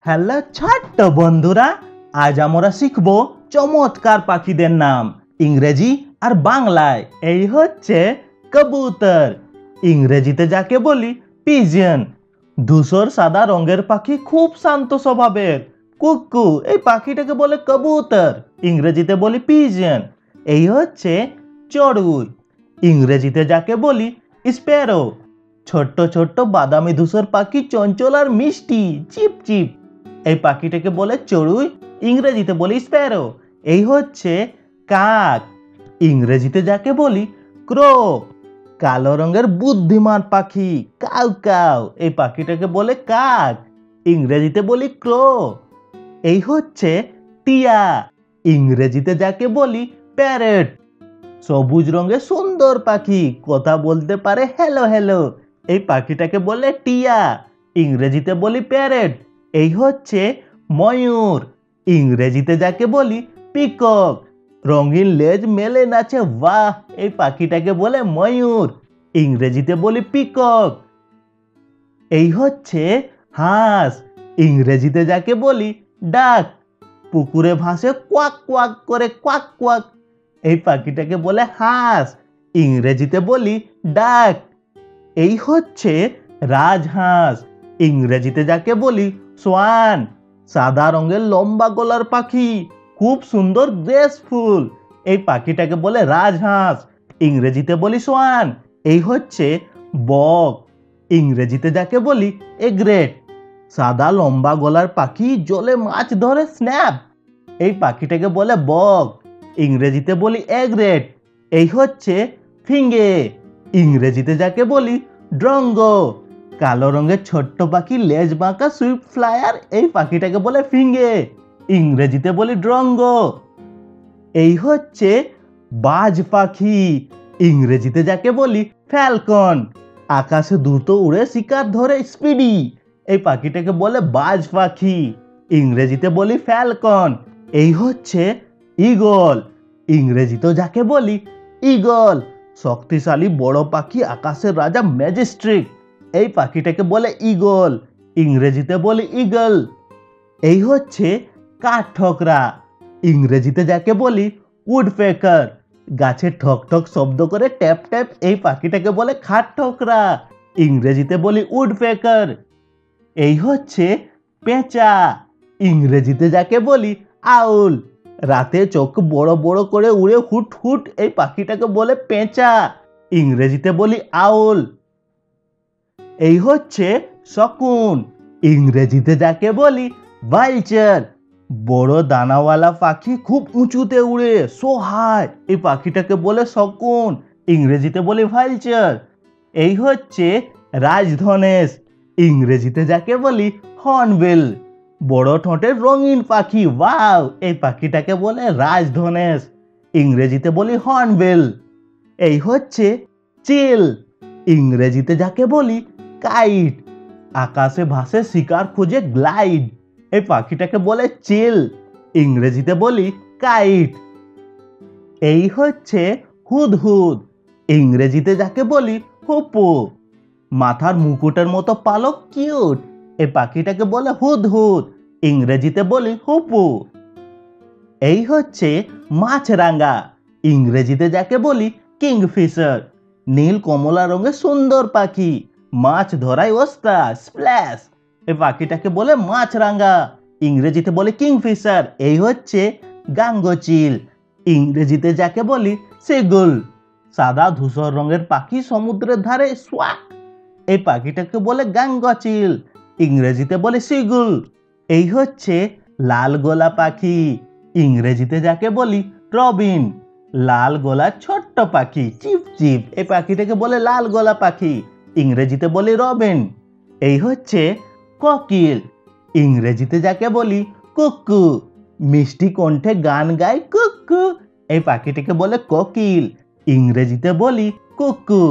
Hello ছোট্ট বন্ধুরা, আজ আমরা শিখব চমৎকার পাখিদের নাম ইংরেজি আর বাংলায়। এই হচ্ছে কবুতর, ইংরেজিতে যাকে বলি পিজন। ধূসর সাদা রঙের পাখি, খুব শান্ত স্বভাবের। কুকু, এই পাখিটাকে বলে কবুতর, ইংরেজিতে বলি পিজন। এই হচ্ছে চড়ুই, ইংরেজিতে যাকে বলি স্প্যারো। ছোট্ট ছোট্ট বাদামি ধূসর পাখি, চঞ্চল আর মিষ্টি, চিপ চিপ। এই পাখিটাকে বলে চড়ুই, ইংরেজিতে বলি স্প্যারো। এই হচ্ছে কাক, ইংরেজিতে যাকে বলি ক্রো। কালো রঙের বুদ্ধিমান পাখি, কাউ কাউ। এই পাখিটাকে বলে কাক, ইংরেজিতে বলি ক্রো। এই হচ্ছে টিয়া, ইংরেজিতে যাকে বলি প্যারট। সবুজ রঙের সুন্দর পাখি, কথা বলতে পারে হ্যালো হ্যালো। এই পাখিটাকে বলে টিয়া, ইংরেজিতে বলি প্যারট। এই হচ্ছে ময়ূর, ইংরেজিতে যাকে বলি পিকক। রঙিন লেজ মেলে নাচে বাহ, এই পাখিটাকে বলে ময়ূর, ইংরেজিতে বলি পিকক। এই হচ্ছে হাঁস, ইংরেজিতে যাকে বলি ডাক। পুকুরে ভাসে কোয়াক কোয়াক করে, কোয়াক কোয়াক। এই পাখিটাকে বলে হাঁস, ইংরেজিতে বলি ডাক। এই হচ্ছে রাজহাঁস, ইংরেজিতে যাকে বলি সোয়ান। সাদা রঙের লম্বা গলার পাখি, খুব সুন্দর গ্রেসফুল। এই পাখিটাকে বলে রাজহাঁস, ইংরেজিতে বলি সোয়ান। এই হচ্ছে বক, ইংরেজিতে যাকে বলি এগ্রেট। সাদা লম্বা গলার পাখি, জলে মাছ ধরে স্ন্যাপ। এই পাখিটাকে বলে বক, ইংরেজিতে বলি এগ্রেট। এই হচ্ছে ফিঙ্গে, ইংরেজিতে যাকে বলি ড্রঙ্গো। কালো রঙের ছোট্ট পাখি, লেজ বাঁকা সুইফট ফ্লায়ার। এই পাখিটাকে বলে ফিঙ্গে, ইংরেজিতে বলি ড্রঙ্গো। এই হচ্ছে বাজ পাখি, ইংরেজিতে যাকে বলি ফ্যালকন। আকাশে দ্রুত উড়ে শিকার ধরে স্পিডি। এই পাখিটাকে বলে বাজ পাখি, ইংরেজিতে বলি ফ্যালকন। এই হচ্ছে ঈগল, ইংরেজিতে যাকে বলি ঈগল। শক্তিশালী বড় পাখি, আকাশের রাজা ম্যাজেস্ট্রিক। এই পাখিটাকে বলে ঈগল, ইংরেজিতে বলি ঈগল। এই হচ্ছে কাঠঠোকরা, ইংরেজিতে যাকে বলি উডপেকার। গাছে ঠক ঠক শব্দ করে ট্যাপ ট্যাপ। এই পাখিটাকে বলে কাঠঠোকরা, ইংরেজিতে বলি উডপেকার। এই হচ্ছে পেঁচা, ইংরেজিতে যাকে বলি আউল। রাতে চোখ বড় বড় করে উড়ে হুট হুট। এই পাখিটাকে বলে পেঁচা, ইংরেজিতে বলি আউল। এই হচ্ছে শকুন, ইংরেজিতে যাকে বলি ভালচার। বড় দানাওয়ালা পাখি, খুব উঁচুতে উড়ে, সো হাই। এই পাখিটাকে বলে শকুন, ইংরেজিতে বলি ভালচার। এই হচ্ছে রাজধনেশ, ইংরেজিতে যাকে বলি হর্নবিল। বড় ঠোঁটের রঙিন পাখি, ওয়াও। এই পাখিটাকে বলে রাজধনেশ, ইংরেজিতে বলি হর্নবিল। এই হচ্ছে চিল, ইংরেজিতে যাকে বলি কাইট। আকাশে ভাসে শিকার খুঁজে গ্লাইড। এই পাখিটাকে বলে চিল, ইংরেজিতে বলি কাইট। এই হচ্ছে হুদহুদ, ইংরেজিতে যাকে বলি হুপু। মাথার মুকুটের মতো পালক, কিউট। এই পাখিটাকে বলে হুদহুদ, ইংরেজিতে বলি হুপু। এই হচ্ছে মাছরাঙা, ইংরেজিতে যাকে বলি কিংফিশার। নীল কমলা রঙের সুন্দর পাখি, মাছ ধরায় ওস্তাদ, স্প্ল্যাশ। এই পাখিটাকে বলে মাছরাঙা, ইংরেজিতে বলি কিংফিশার। এই হচ্ছে গাঙ্গচিল, ইংরেজিতে যাকে বলি সেগুল। সাদা ধূসর রঙের পাখি, সমুদ্রের ধারে সোয়াক। এই পাখিটাকে বলে গাঙ্গচিল, ইংরেজিতে বলে সিগুল। এই হচ্ছে লাল গোলা পাখি, ইংরেজিতে যাকে বলি রবিন। লাল গোলা ছোট্ট পাখি, চিপ চিপ। এই পাখিটাকে বলে লাল গোলা পাখি, ইংরেজিতে বলি রবিন। এই হচ্ছে কোকিল, ইংরেজিতে যাকে বলি কুকু। মিষ্টি কণ্ঠে গান গায় কুকু। এই পাখিটাকে বলে কোকিল, ইংরেজিতে বলি কুকু।